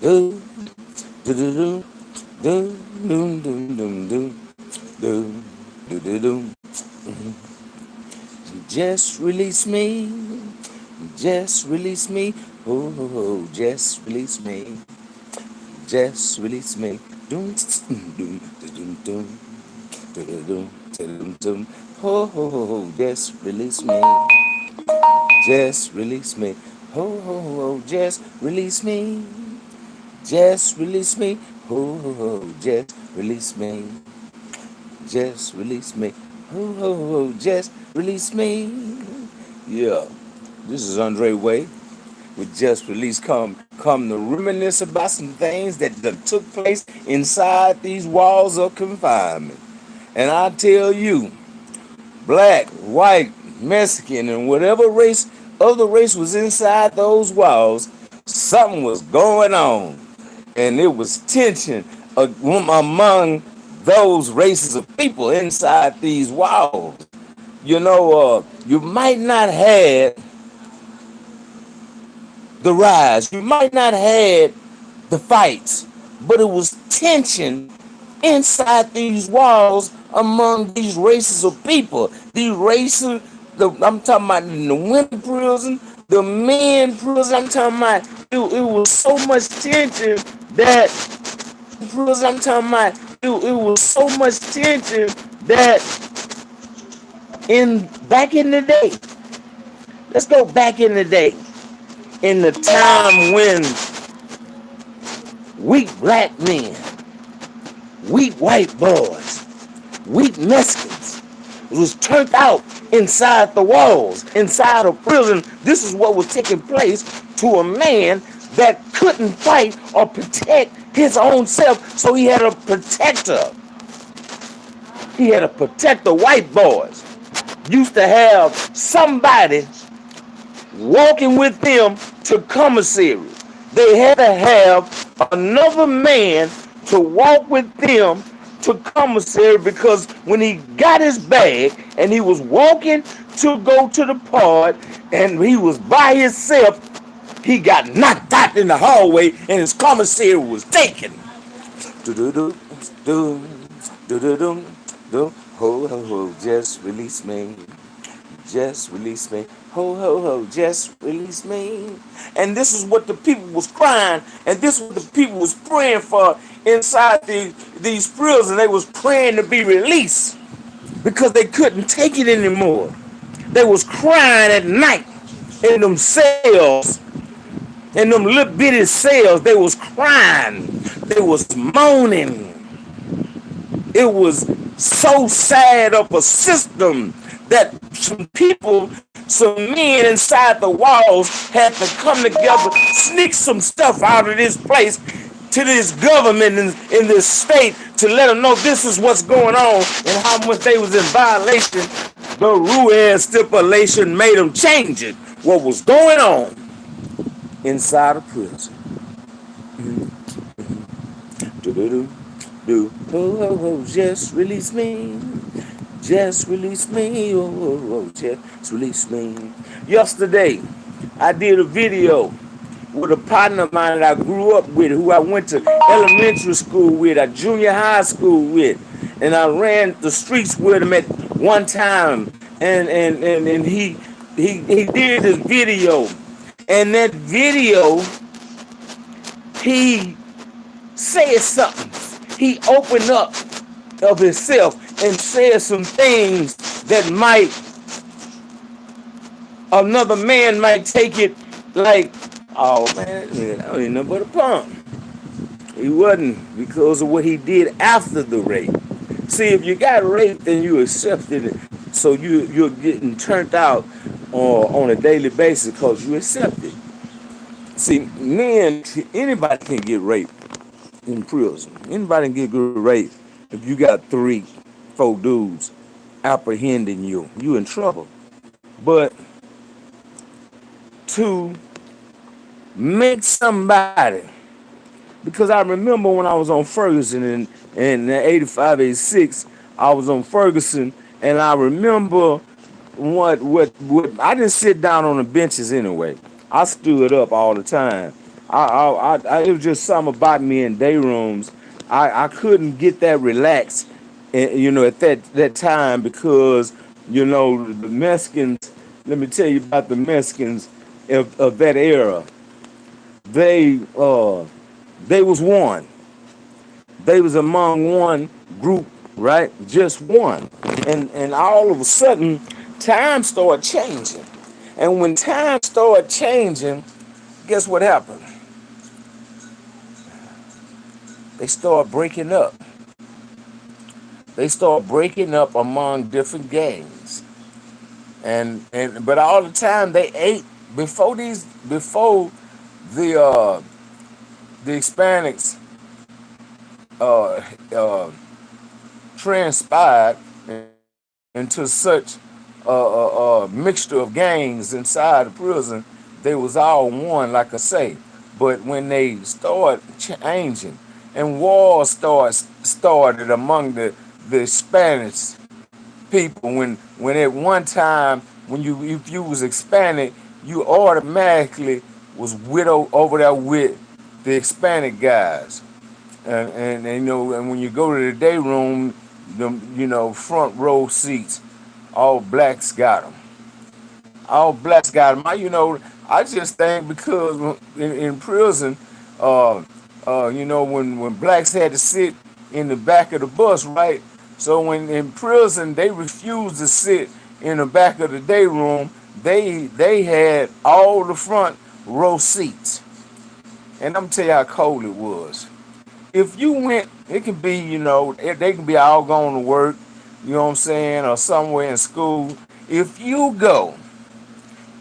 Do, do, do, do, do, do, do, do, do, do, do, do. Just release me, just release me, oh, oh, oh, just release me, just release me. Doom, doom, doom, doom, doom, doom, doom, doom. Oh, oh, oh, oh, just release me, just release me. Oh, oh, oh, just release me, just release me. Oh, oh, oh, just release me, just release me. Oh, oh, oh, just release me. Yeah, this is Andre Way with Just Release. Come to reminisce about some things that took place inside these walls of confinement. And I tell you, black, white, Mexican, and whatever race, other race was inside those walls, something was going on. And it was tension among those races of people inside these walls. You might not have the rise, you might not have the fights, but it was tension inside these walls among these races of people. These races, I'm talking about in the women prison, the men prison. I'm talking about it was so much tension that prison. I'm talking about it was so much tension that in back in the day. Let's go back in the day, in the time when weak black men, weak white boys, weak Mexicans was turned out inside the walls, inside of prison. This is what was taking place to a man that couldn't fight or protect his own self, so he had a protector. He had to protect the white boys. Used to have somebody walking with them to commissary. They had to have another man to walk with them to commissary, because when he got his bag and he was walking to go to the pod and he was by himself, he got knocked out in the hallway and his commissary was taken. Do do do do do do do do. Ho ho ho, just release me. Just release me. Ho, ho, ho, just release me. And this is what the people was crying, and this is what the people was praying for inside these prisons. They was praying to be released because they couldn't take it anymore. They was crying at night in them cells, in them little bitty cells. They was crying. They was moaning. It was so sad of a system that some people, some men inside the walls had to come together, sneak some stuff out of this place to this government in this state to let them know this is what's going on and how much they was in violation. The Ruiz stipulation made them change it. What was going on inside of prison. Do. Oh, oh, oh, just release me. Just release me. Oh, oh, oh, just release me. Yesterday, I did a video with a partner of mine that I grew up with, who I went to elementary school with, a junior high school with, and I ran the streets with him at one time. And he did this video. And that video, he said something. He opened up of himself and said some things that might, another man might take it like, oh man, that ain't nothing but a punk. He wasn't, because of what he did after the rape. See, if you got raped and you accepted it, so you're getting turned out on a daily basis because you accept it. See, men, anybody can get raped in prison. Anybody can get raped if you got 3, 4 dudes apprehending you. You in trouble. But to make somebody, because I remember when I was on Ferguson in 85, 86, I was on Ferguson, and I remember what I didn't sit down on the benches anyway. I stood up all the time. It was just something about me in day rooms. I couldn't get that relaxed, at that time because, the Mexicans. Let me tell you about the Mexicans of that era. They they was one. They was among one group, right? Just one. And all of a sudden, time started changing. And when time started changing, guess what happened? They start breaking up. They start breaking up among different gangs. And but all the time they ate before the uh the Hispanics uh uh transpired into such a mixture of gangs inside the prison. They was all one, like I say. But when they started changing and wars started among the Spanish people, when at one time when you if you was Hispanic, you automatically was over there with the Hispanic guys. And when you go to the day room, the front row seats, all blacks got them. All blacks got them. I just think because in prison, uh, when blacks had to sit in the back of the bus, right? So when in prison they refused to sit in the back of the day room, they had all the front row seats. And I'm tell you how cold it was. If you went, it can be, they can be all going to work, you know what I'm saying, or somewhere in school. If you go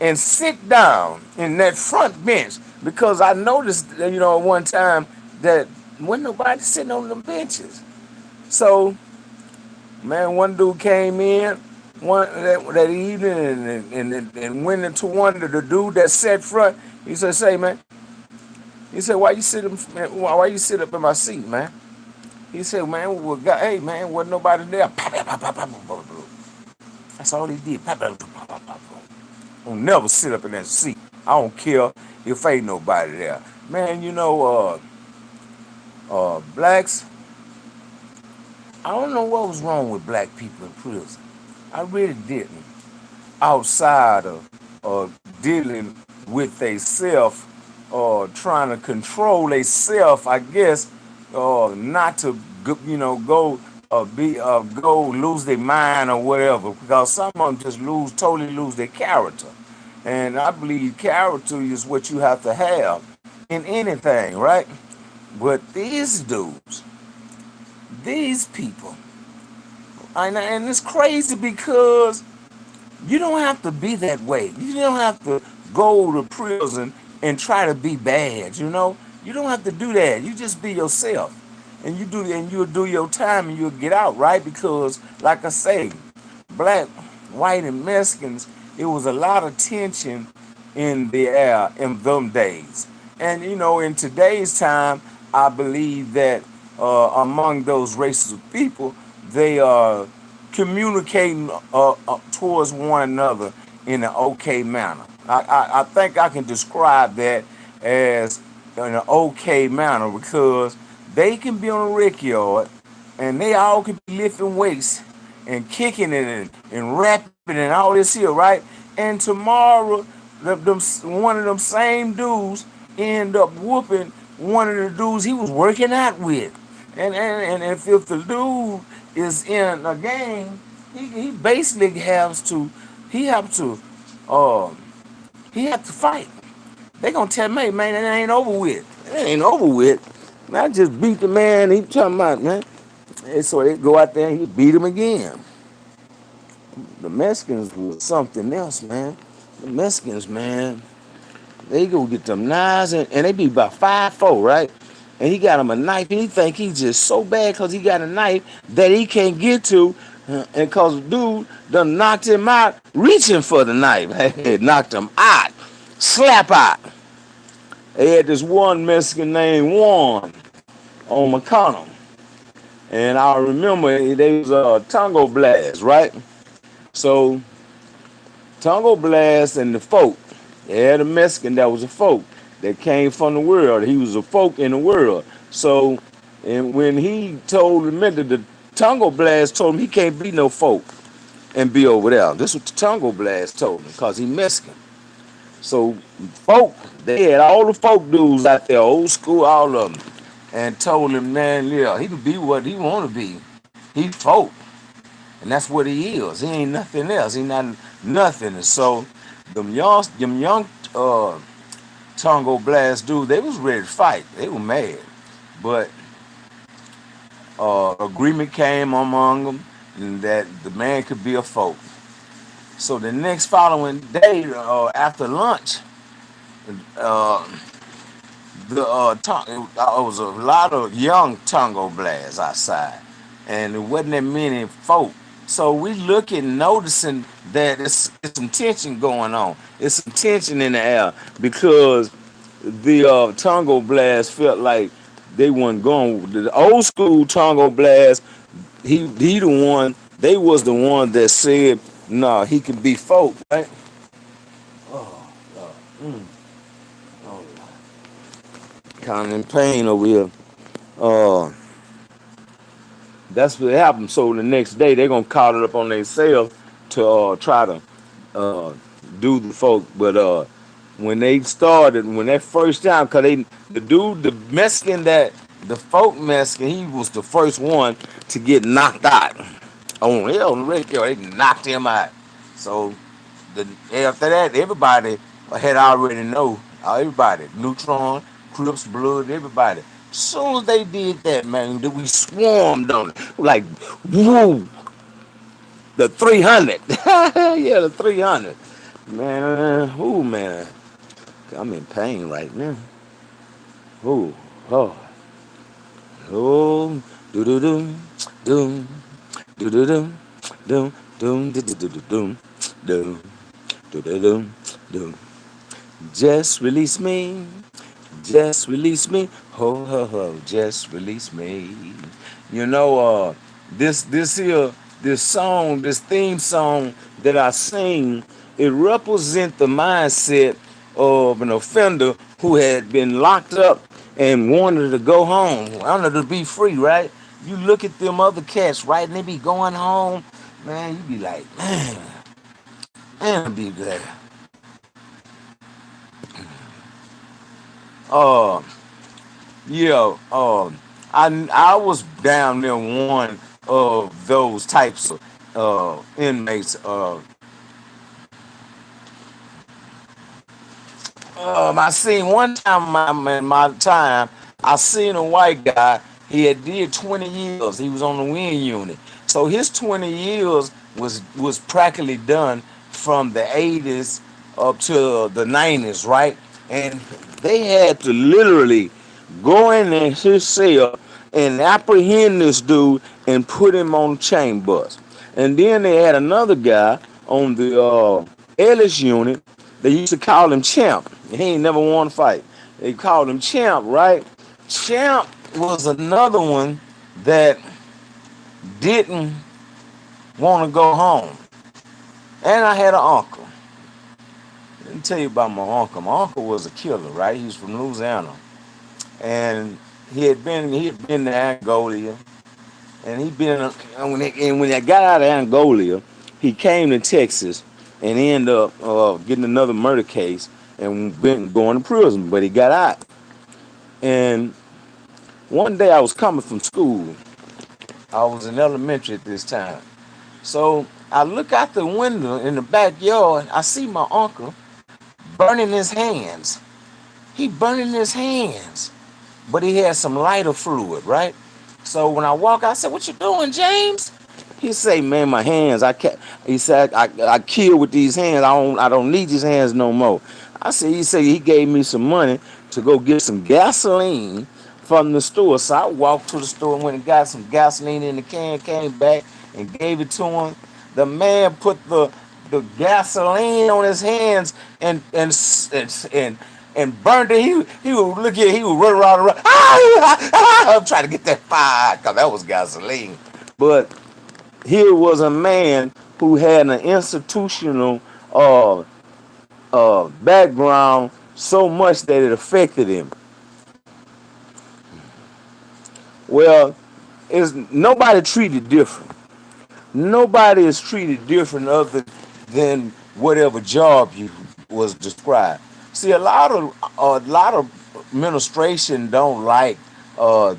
and sit down in that front bench, because I noticed, at one time that wasn't nobody sitting on them benches. So, man, one dude came in that evening and went into one of the dude that sat front. He said, "Say, man," he said, why you sit up in my seat, man?" He said, "Man, hey, man, wasn't nobody there." That's all he did. I'll never sit up in that seat. I don't care if ain't nobody there. Man, blacks, I don't know what was wrong with black people in prison. I really didn't. Outside of dealing with they self, or trying to control they self, I guess, not to go lose their mind or whatever, because some of them just totally lose their character. And I believe character is what you have to have in anything, right? But these dudes, these people, and it's crazy because you don't have to be that way. You don't have to go to prison and try to be bad, You don't have to do that. You just be yourself. And you'll do your time and you'll get out, right? Because like I say, black, white, and Mexicans, it was a lot of tension in the air in them days. And in today's time, I believe that among those races of people, they are communicating towards one another in an okay manner. I think I can describe that as in an okay manner because they can be on a rec yard and they all can be lifting weights and kicking it and rapping and all this here, right? And tomorrow, one of them same dudes end up whooping one of the dudes he was working out with. And if the dude is in a game, he basically he have to uh he have to fight. They gonna tell me, man, it ain't over with. It ain't over with. Man, I just beat the man. He talking about, man. And so they go out there and he beat him again. The Mexicans was something else, man. The Mexicans, man, they go get them knives and they be about 5'4", right? And he got him a knife and he think he's just so bad because he got a knife that he can't get to. And cause the dude done knocked him out reaching for the knife. Knocked him out. Slap out. They had this one Mexican named Juan on McConnell. And I remember they was a Tango Blast, right? So Tango Blast and the folk, they had a Mexican that was a folk. that came from the world. He was a folk in the world. So, and when he told the men that the Tongo Blast told him he can't be no folk and be over there. This is what the Tongo Blast told him because he Mexican. So folk, they had all the folk dudes out there, old school, all of them, and told him, man, yeah, he could be what he want to be. He folk, and that's what he is. He ain't nothing else. He not nothing. And so them young Tongo Blast dudes, they was ready to fight. They were mad, but agreement came among them and that the man could be a folk. So the next following day, after lunch, uh, it was a lot of young Tongo Blasts outside, and it wasn't that many folk. So we looking, noticing that it's some tension going on. It's some tension in the air because the Tongo Blast felt like they weren't going. The old school Tongo Blast, he the one. They was the one that said, "No, he could be folk, right?" Oh, oh, kind of in pain over here. Uh, that's what happened. So the next day they're gonna call it up on themselves to try to uh, do the folk. But when they started, when that first time, cause the dude, the Mexican that the folk Mexican, he was the first one to get knocked out. On the radio, they knocked him out. So after that, everybody had already know. Everybody, Neutron, Crips, Blood, everybody. Soon as they did that, man, we swarmed on it. Like, whoa, the 300. Yeah, the 300. Man, ooh, man. I'm in pain right now. Ooh, oh, oh, do do do, doom, do do do, doom, doom, do do do do, doom, doom, do do do, doom. Just release me. Just release me. Ho ho ho. Just release me. You know, this here, this song, this theme song that I sing, it represents the mindset of an offender who had been locked up and wanted to go home, wanted to be free, right? You look at them other cats, right, and they be going home, man, you be like, man, I be glad. Uh, Yeah, I was down there one of those types of inmates. I seen one time in my time, I seen a white guy. He had did 20 years. He was on the wing unit, so his 20 years was practically done from the 80s up to the 90s, right? And they had to literally go in there his cell and apprehend this dude and put him on chain bus. And then they had another guy on the Ellis unit. They used to call him Champ. He ain't never won a fight. They called him Champ, right? Champ was another one that didn't want to go home. And I had an uncle. Let me tell you about my uncle. My uncle was a killer, right? He was from Louisiana. And he had been to Angola, and when I got out of Angola, he came to Texas and he ended up getting another murder case and been going to prison, but he got out. And one day I was coming from school. I was in elementary at this time. So I look out the window in the backyard. I see my uncle burning his hands. He burning his hands, but he had some lighter fluid, right? So when I walk out, I said, "What you doing, James?" He say, "Man, my hands. I can't." He said, "I kill with these hands. I don't need these hands no more." I said, he said he gave me some money to go get some gasoline from the store. So I walked to the store and went and got some gasoline in the can, came back and gave it to him. The man put the gasoline on his hands and burned it. He would look at, he would run around. I'm trying to get that fire because that was gasoline. But here was a man who had an institutional uh, background so much that it affected him. Well, is nobody treated different. Nobody is treated different other than whatever job you was described. See, a lot of administration don't like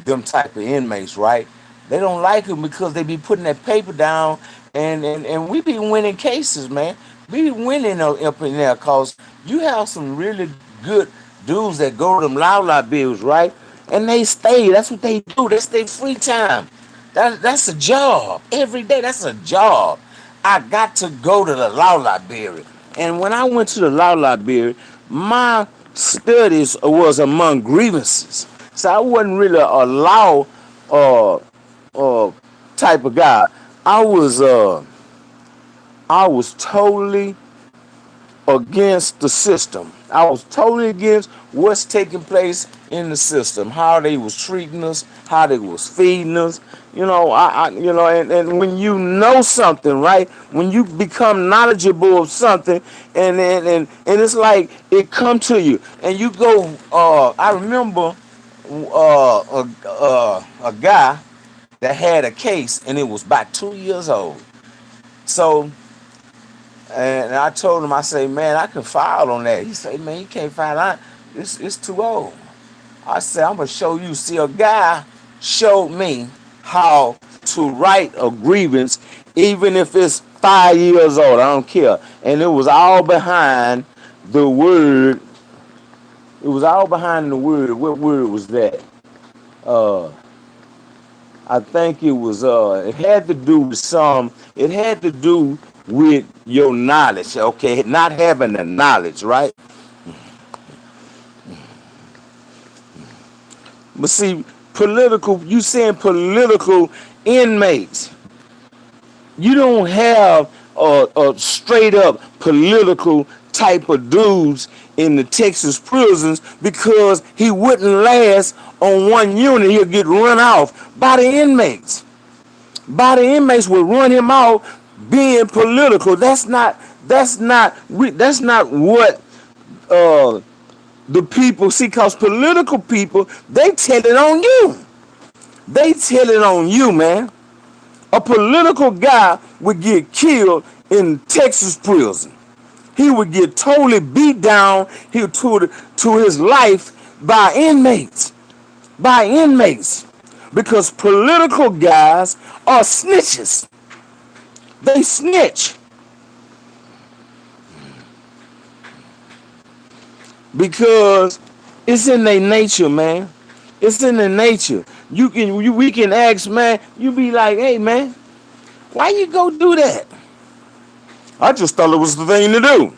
them type of inmates, right? They don't like them because they be putting that paper down, and we be winning cases, man. We be winning up in there cause you have some really good dudes that go to them loud bills, right? And they stay. That's what they do. That's their free time. That's a job. Every day, that's a job. I got to go to the law library. And when I went to the law library, my studies was among grievances. So I wasn't really a law uh, uh, type of guy. I was uh, I was totally against the system. I was totally against what's taking place in the system, how they was treating us, how they was feeding us. And when you know something, right? When you become knowledgeable of something, and it's like it come to you, and you go. I remember a guy that had a case, and it was about 2 years old. So and I told him, I say, man, I can file on that. He said, man, you can't file on it's too old. I said, I'm gonna show you. See, a guy showed me how to write a grievance, even if it's 5 years old. I don't care. And it was all behind the word. It was all behind the word. What word was that? Uh, I think it was. It had to do with some. It had to do with your knowledge. Okay, not having the knowledge, right? But see, political. You saying political inmates. You don't have a straight up political type of dudes in the Texas prisons because he wouldn't last on one unit. He'll get run off by the inmates. By the inmates will run him off being political. That's not what uh, the people see. Cause political people, they tell it on you. They tell it on you, man. A political guy would get killed in Texas prison. He would get totally beat down to his life by inmates. By inmates. Because political guys are snitches. They snitch. Because it's in their nature, man. It's in their nature. We can ask, man. You be like, hey, man, why you go do that? I just thought it was the thing to do.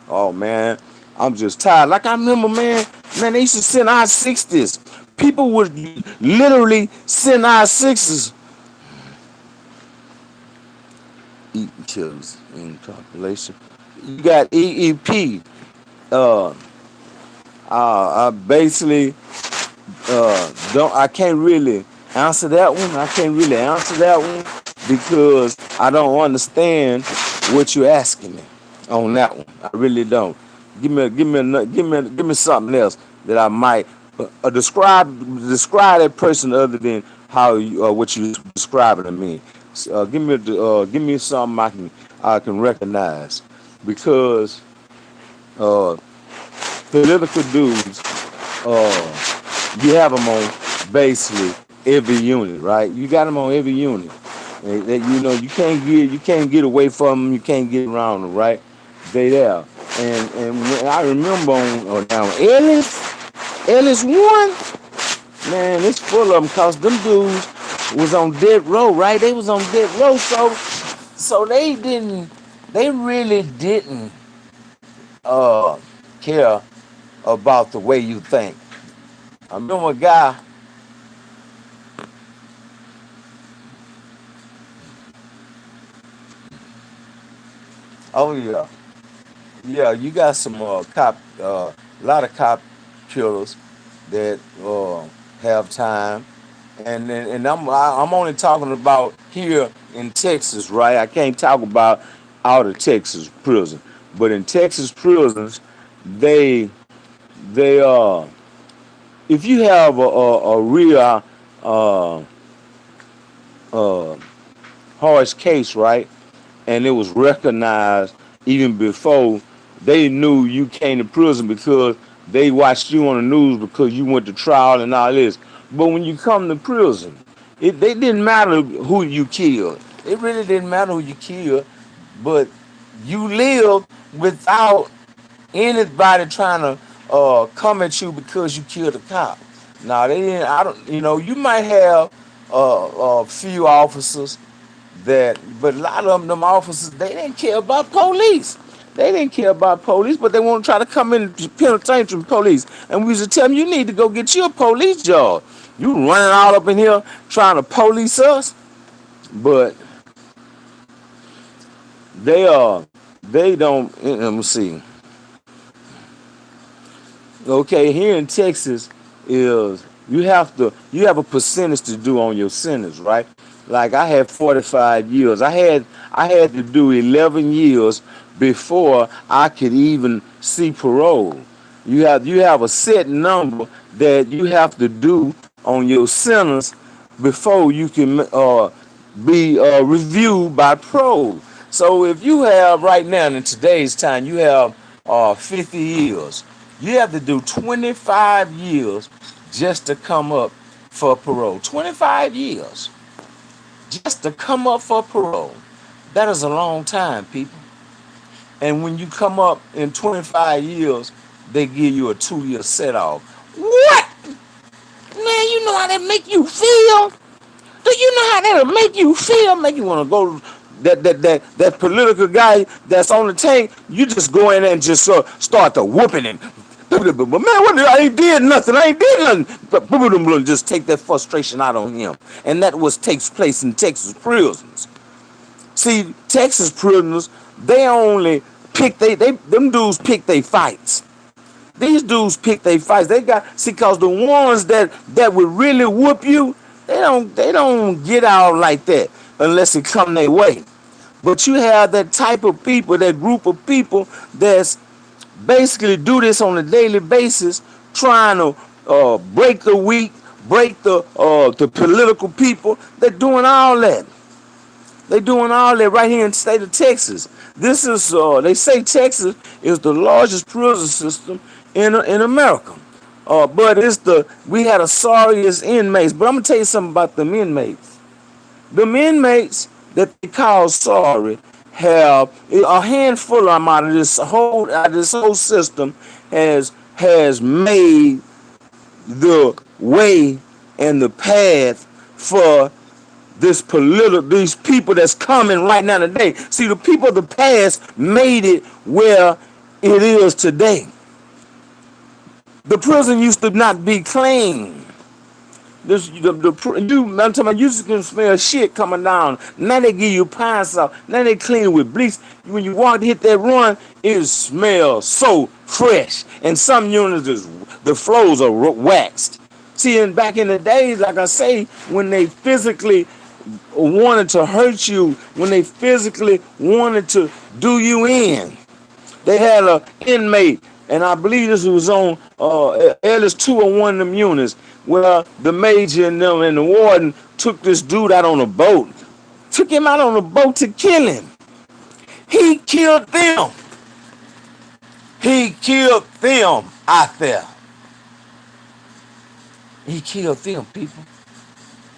Oh man, I'm just tired. Like I remember, man, they used to send I-60s. People would literally send I-60s. Eating killers in population. You got EEP. Uh, I basically don't. I can't really answer that one. I can't really answer that one because I don't understand what you're asking me on that one. I really don't. Give me something else that I might describe that person other than how what you describing to me. Give me something I can recognize because uh, political dudes, you have them on basically every unit, right? You got them on every unit. You can't get away from them. You can't get around them, right? They there. And when I remember on down Ellis one, man, it's full of them cause them dudes was on dead row, right? They was on dead row, so they really didn't uh care about the way you think. I remember a guy. Oh yeah, yeah. You got some a lot of cop killers that have time, and I'm only talking about here in Texas, right? I can't talk about out of Texas prison, but in Texas prisons, they They if you have a real uh, uh, harsh case, right, and it was recognized even before they knew you came to prison because they watched you on the news because you went to trial and all this. But when you come to prison, they didn't matter who you killed. It really didn't matter who you killed, but you lived without anybody trying to come at you because you killed a cop. Now they didn't. I don't. You know, you might have a few officers that, but a lot of them officers, they didn't care about police. They didn't care about police, but they want to try to come in to penitentiary police. And we used to tell them, you need to go get you a police job. You running all up in here trying to police us, but they don't. Let me see. Okay, here in Texas is you have a percentage to do on your sentence, right? Like I had 45 years. I had to do 11 years before I could even see parole. You have a set number that you have to do on your sentence before you can be reviewed by parole. So if you have right now in today's time, you have 50 years. You have to do 25 years just to come up for parole. 25 years just to come up for parole. That is a long time, people. And when you come up in 25 years, they give you a 2-year set off. What? Man, you know how that make you feel? Do you know how that'll make you feel? Make you want to go that political guy that's on the tank. You just go in there and just start to whooping him. But man, I ain't did nothing. I ain't did nothing. But just take that frustration out on him, and that was takes place in Texas prisons. See, Texas prisoners, they only pick them dudes pick they fights. These dudes pick their fights. They got see, cause the ones that would really whoop you, they don't get out like that unless it come their way. But you have that type of people, that group of people that's basically do this on a daily basis, trying to break the weak, break the political people. They're doing all that. They're doing all that right here in the state of Texas. This is they say Texas is the largest prison system in America. But we had the sorriest inmates. But I'm gonna tell you something about them inmates. Them inmates that they call sorry have a handful of them out of this whole system has made the way and the path for these people that's coming right now today. See, the people of the past made it where it is today. The prison used to not be clean. I'm talking about you can smell shit coming down. Now they give you pine salt. Now they clean it with bleach. When you walk to hit that run, it smells so fresh. And some units, the floors are waxed. See, and back in the days, like I say, when they physically wanted to hurt you, when they physically wanted to do you in, they had an inmate, and I believe this was on Ellis 201 of them units, where the major and them and the warden took this dude out on a boat. Took him out on a boat to kill him. He killed them. He killed them out there. He killed them, people.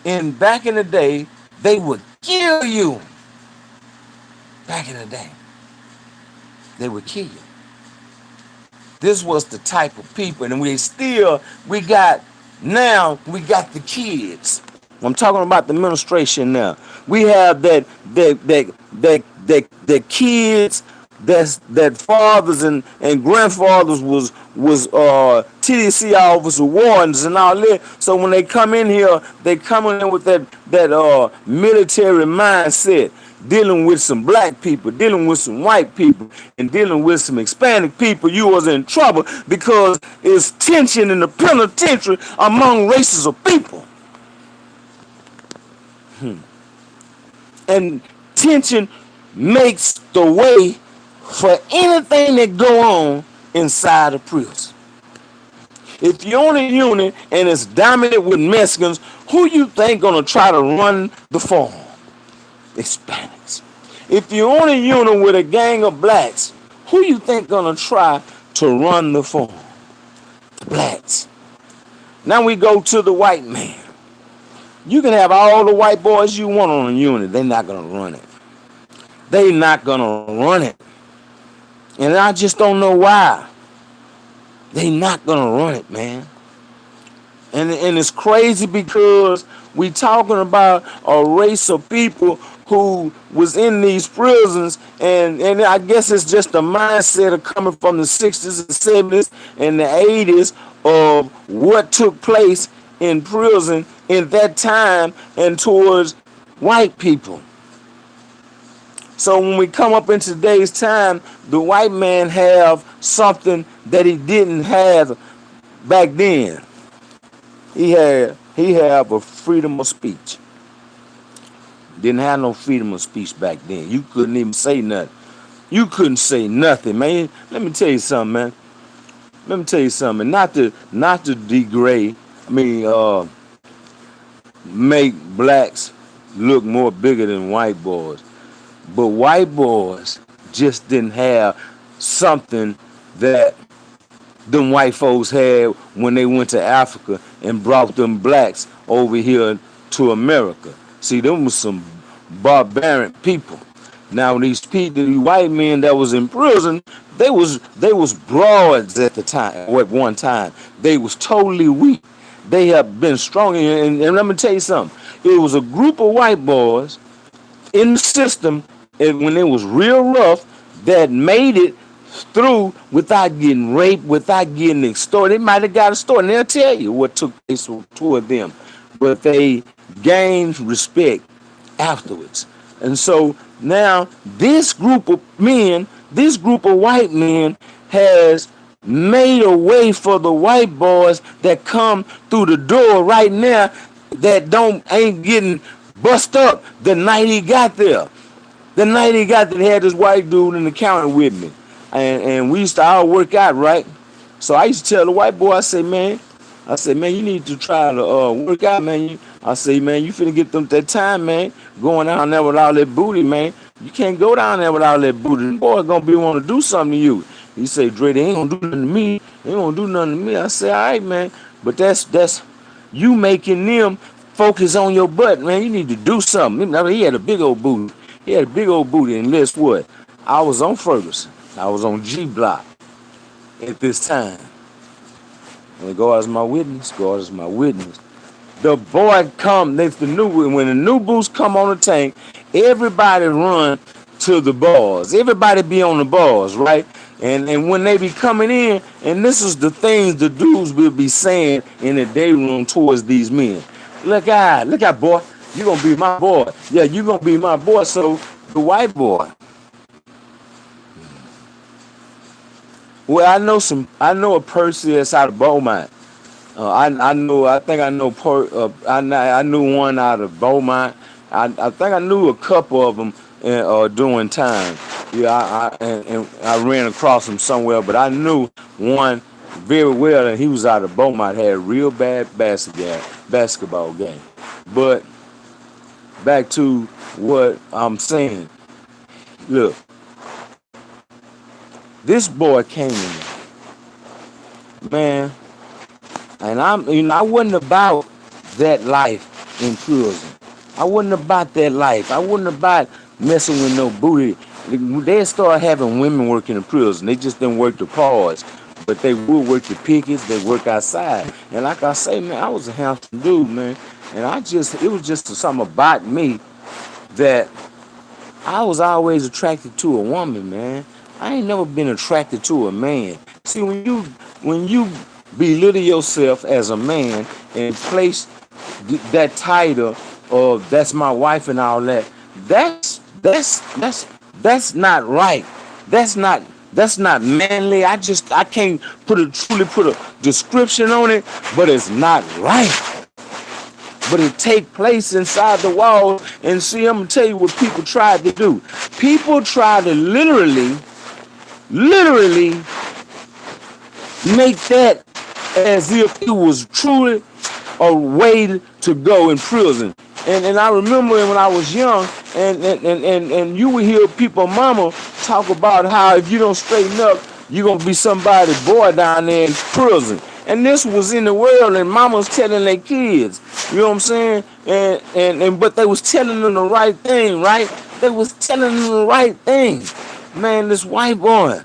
And back in the day, they would kill you. Back in the day, they would kill you. This was the type of people, and we got the kids. I'm talking about the administration now. We have that kids that fathers and grandfathers was TDC officer wardens and all that. So when they come in here, they come in with that military mindset, dealing with some black people, dealing with some white people, and dealing with some Hispanic people. You was in trouble because it's tension in the penitentiary among races of people. And tension makes the way for anything that go on inside a prison. If you're on a unit and it's dominant with Mexicans, who you think gonna try to run the farm? Hispanics. If you're on a unit with a gang of blacks, who you think gonna try to run the farm? The blacks. Now we go to the white man. You can have all the white boys you want on a unit. They're not gonna run it. They're not gonna run it. And I just don't know why. They not gonna run it, man. And it's crazy because we talking about a race of people who was in these prisons, and I guess it's just a mindset of coming from the 60s and 70s and the 80s of what took place in prison in that time and towards white people. So when we come up in today's time, the white man have something that he didn't have back then. He have a freedom of speech. Didn't have no freedom of speech back then. You couldn't even say nothing. You couldn't say nothing, man. Let me tell you something, man. Let me tell you something. Not to degrade. Make blacks look more bigger than white boys. But white boys just didn't have something that them white folks had when they went to Africa and brought them blacks over here to America. See, them was some barbaric people. Now these people, these white men that was in prison, they was broads at the time. At one time, they was totally weak. They have been strong, and let me tell you something. It was a group of white boys in the system, and when it was real rough, that made it through without getting raped, without getting extorted. They might have got extorted, and they'll tell you what took place toward them. But they gained respect afterwards. And so now this group of men, this group of white men has made a way for the white boys that come through the door right now that ain't getting bust up the night he got there. The night he got there, they had this white dude in the counter with me. And we used to all work out, right? So I used to tell the white boy, I say, man, you need to try to work out, man. I say, man, you finna get them that time, man. Going down there with all that booty, man. You can't go down there with all that booty. The boy gonna be want to do something to you. He say, Dre, they ain't gonna do nothing to me. They ain't gonna do nothing to me. I say, all right, man. But that's you making them focus on your butt, man. You need to do something. He had a big old booty. And guess what? I was on Ferguson. I was on G Block at this time. And God is my witness. God is my witness. The boy come, when the new boots come on the tank, everybody run to the bars. Everybody be on the bars, right? And when they be coming in, and this is the things the dudes will be saying in the day room towards these men. Look out, boy. You gonna be my boy. Yeah, you gonna be my boy. So the white boy. Well, I know a person that's out of Beaumont. I knew one out of Beaumont. I think I knew a couple of them during time. Yeah, I ran across him somewhere, but I knew one very well, and he was out of Beaumont. Had a real bad basketball game. But back to what I'm saying. Look. This boy came in there, man, and I wasn't about that life in prison. I wasn't about that life. I wasn't about messing with no booty. They started having women working in prison. They just didn't work the parts, but they would work the pickets. They work outside. And like I say, man, I was a handsome dude, man, and it was just something about me that I was always attracted to a woman, man. I ain't never been attracted to a man. See, when you belittle yourself as a man and place that title of that's my wife and all that, that's not right. That's not manly. I can't truly put a description on it, but it's not right. But it take place inside the walls. And see, I'm gonna tell you what people tried to do. People try to literally make that as if it was truly a way to go in prison. And I remember when I was young, and you would hear people, mama, talk about how if you don't straighten up, you're gonna be somebody's boy down there in prison. And this was in the world, and mamas telling their kids, you know what I'm saying? And but they was telling them the right thing, right? They was telling them the right thing. Man, this white boy,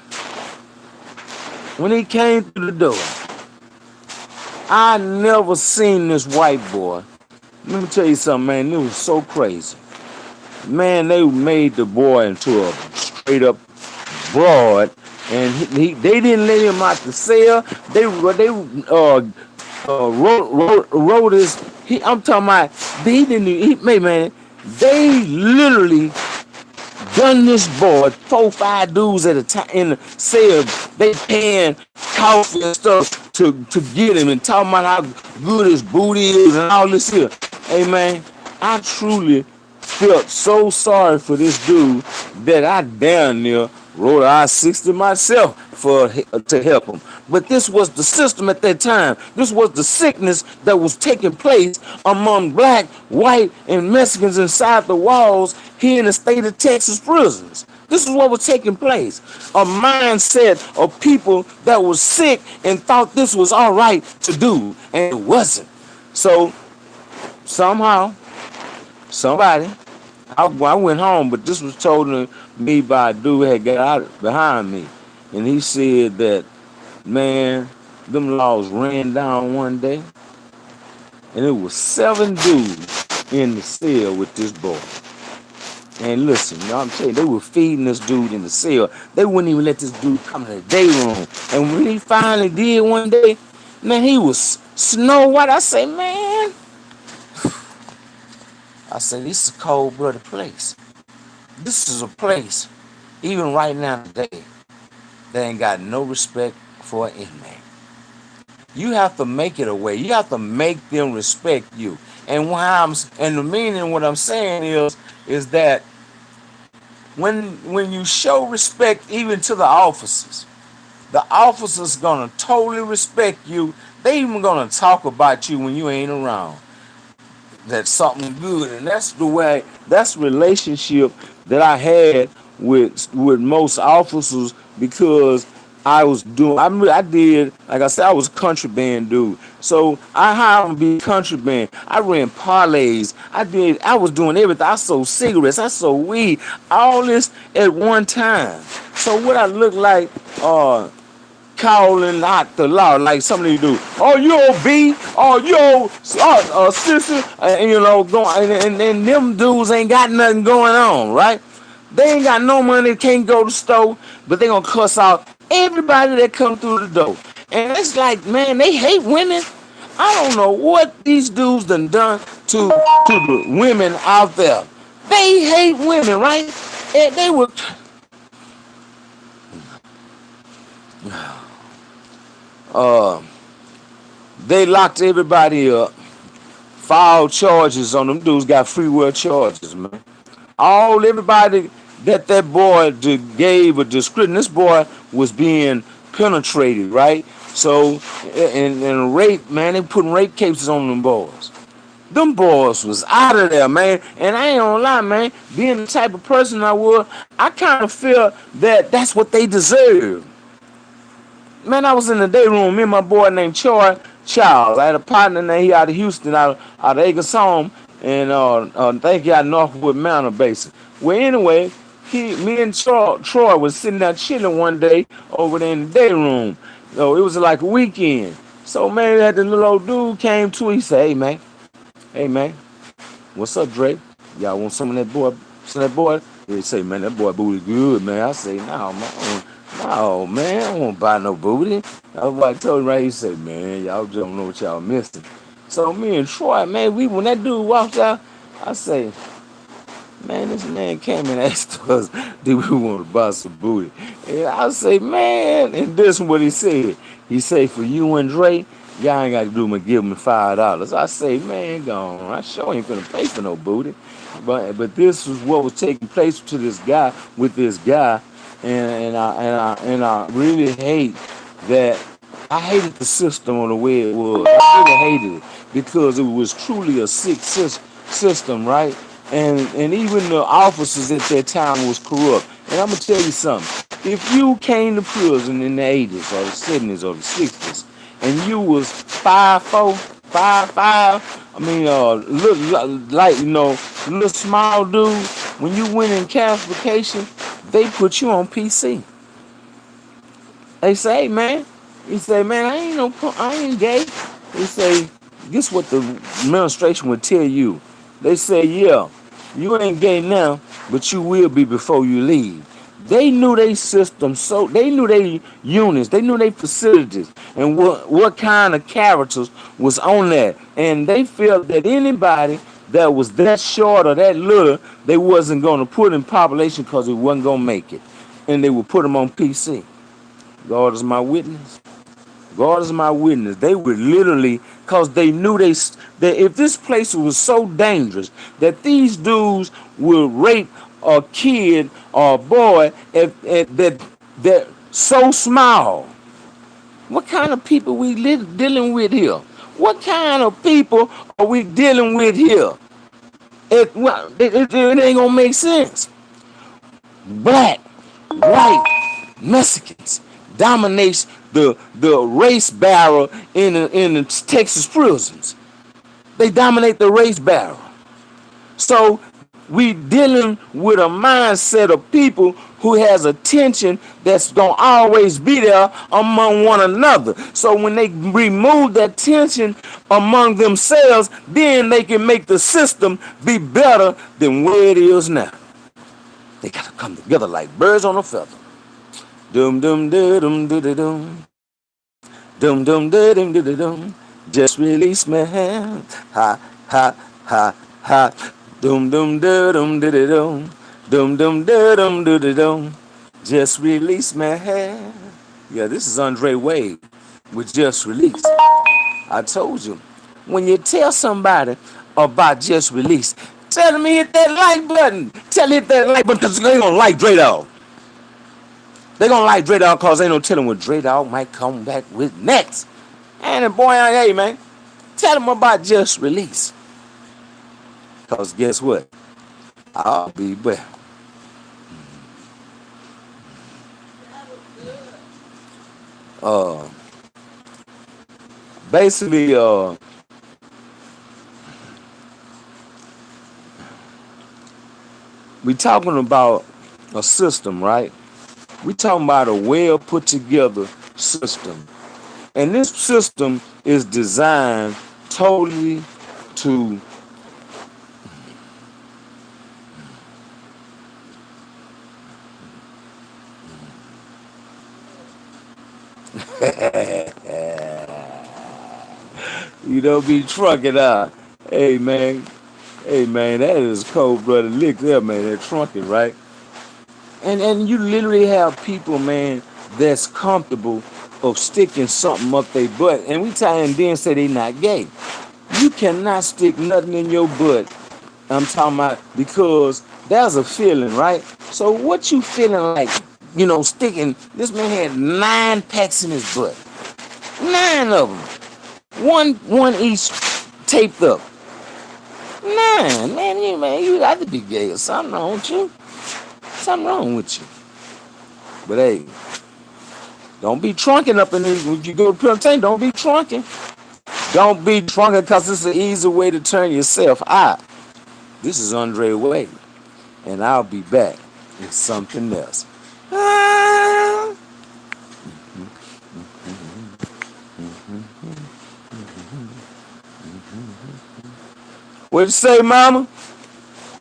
when he came through the door, I never seen this white boy. Let me tell you something, man. It was so crazy. Man, they made the boy into a straight up broad, and they didn't let him out the cell. They wrote his. I'm talking about they didn't. Man, they literally done this boy 4, 5 dudes at a time in the cell. They paying coffee and stuff to get him and talking about how good his booty is and all this here. Hey man, I truly felt so sorry for this dude that I damn near wrote I-60 myself to help him. But this was the system at that time. This was the sickness that was taking place among black, white, and Mexicans inside the walls here in the state of Texas prisons. This is what was taking place. A mindset of people that was sick and thought this was all right to do, and it wasn't. So somehow, somebody, I went home, but this was told to me by a dude who had got out behind me. And he said that, man, them laws ran down one day, and it was 7 dudes in the cell with this boy. And listen, you know what I'm saying? They were feeding this dude in the cell. They wouldn't even let this dude come to the day room. And when he finally did one day, man, he was snow white. I say, man, this is a cold-blooded place. This is a place, even right now today, that ain't got no respect for an inmate. You have to make it a way. You have to make them respect you. And the meaning, what I'm saying is that when you show respect even to the officers gonna totally respect you. They even gonna talk about you when you ain't around. That's something good, and that's the relationship that I had with most officers, because I did, like I said, I was a country band dude. So I hired to be country band. I ran parlays. I was doing everything. I sold cigarettes. I sold weed. All this at one time. So what I look like, calling out the law like some of these do. Oh, you old B, oh, you old sister, going, and them dudes ain't got nothing going on, right? They ain't got no money, can't go to the store, but they gonna cuss out everybody that come through the door. And it's like, man, they hate women. I don't know what these dudes done to the women out there. They hate women, right? And they were. They locked everybody up, filed charges on them dudes, got free will charges, man. Everybody that boy gave a description. This boy was being penetrated, right? So, and rape, man, they putting rape cases on them boys. Them boys was out of there, man. And I ain't gonna lie, man, being the type of person I was, I kind of feel that that's what they deserve. Man, I was in the day room, me and my boy named Troy Charles. I had a partner named he out of Houston, out of Acres-Home, and I think he out of Northwood Manor Basin. Well, anyway, me and Troy was sitting there chilling one day over there in the day room. So it was like a weekend. So man, that the little old dude came to. He said, hey man, what's up, Dre? Y'all want some of that boy? Some of that boy? He say, man, that boy booty good, man. I say, no, man. No, man, I won't buy no booty. I was like, told him right, he said, man, y'all don't know what y'all missing. So me and Troy, man, when that dude walked out, I say, man, this man came and asked us, do we want to buy some booty? And I say, man, and this is what he said. He said, for you and Dre, y'all ain't got to do but give him $5. I say, man, go on. I sure ain't gonna pay for no booty. But this was what was taking place to this guy with this guy. And I really hate that I hated the system on the way it was. I really hated it because it was truly a sick system, right? And even the officers at that time was corrupt. And I'm gonna tell you something. If you came to prison in the 80s or the 70s or the 60s, and you was 5'4", 5'5", I mean, look like little small dude. When you went in classification, they put you on PC. They say, hey, man. He say, man, I ain't gay. He say, this what the administration would tell you. They say, yeah, you ain't gay now, but you will be before you leave. They knew they system, so they knew they units, they knew they facilities, and what kind of characters was on that. And they felt that anybody that was that short or that little, they wasn't gonna put in population because it wasn't gonna make it, and they would put them on PC. God is my witness. God is my witness. They would literally, cause they knew that if this place was so dangerous that these dudes would rape a kid or a boy that so small. What kind of people we dealing with here? What kind of people are we dealing with here? It ain't gonna make sense. Black, white, Mexicans dominates the race barrel in the Texas prisons. They dominate the race barrel. So we dealing with a mindset of people who has a tension that's gonna always be there among one another. So when they remove that tension among themselves, then they can make the system be better than where it is now. They gotta come together like birds on a feather. Dum dum dum dum dum dum. Dum dum dum dum dum dum. Just release my hand. Ha ha ha ha. Dum dum dum dum dum. Dum dum dum dum dum. Just release my hand. Yeah, this is Andre Wade with Just Release. I told you, when you tell somebody about Just Release, tell them to hit that like button. Tell them hit that like button because they're gonna like Dre Dog. They're gonna like Dre Dog because they no telling what Dre Dog might come back with next. And boy, hey man, tell them about Just Release. Cause guess what? I'll be back. Uh, basically, we talking about a system, right? We talking about a well put together system. And this system is designed totally to be trunking out. Hey man, hey man, that is cold blooded lick there, man. That trunking, right? And you literally have people, man, that's comfortable of sticking something up their butt. And we try and then say they not gay. You cannot stick nothing in your butt. I'm talking about because there's a feeling, right? So what you feeling like, sticking, this man had 9 packs in his butt. 9 of them. One each taped up. 9, man, you got to be gay or something wrong with you. Something wrong with you. But hey, don't be trunking up in this. When you go to penitentiary, don't be trunking. Don't be trunking because it's an easy way to turn yourself out. This is Andre Wade, and I'll be back with something else. What you say, mama?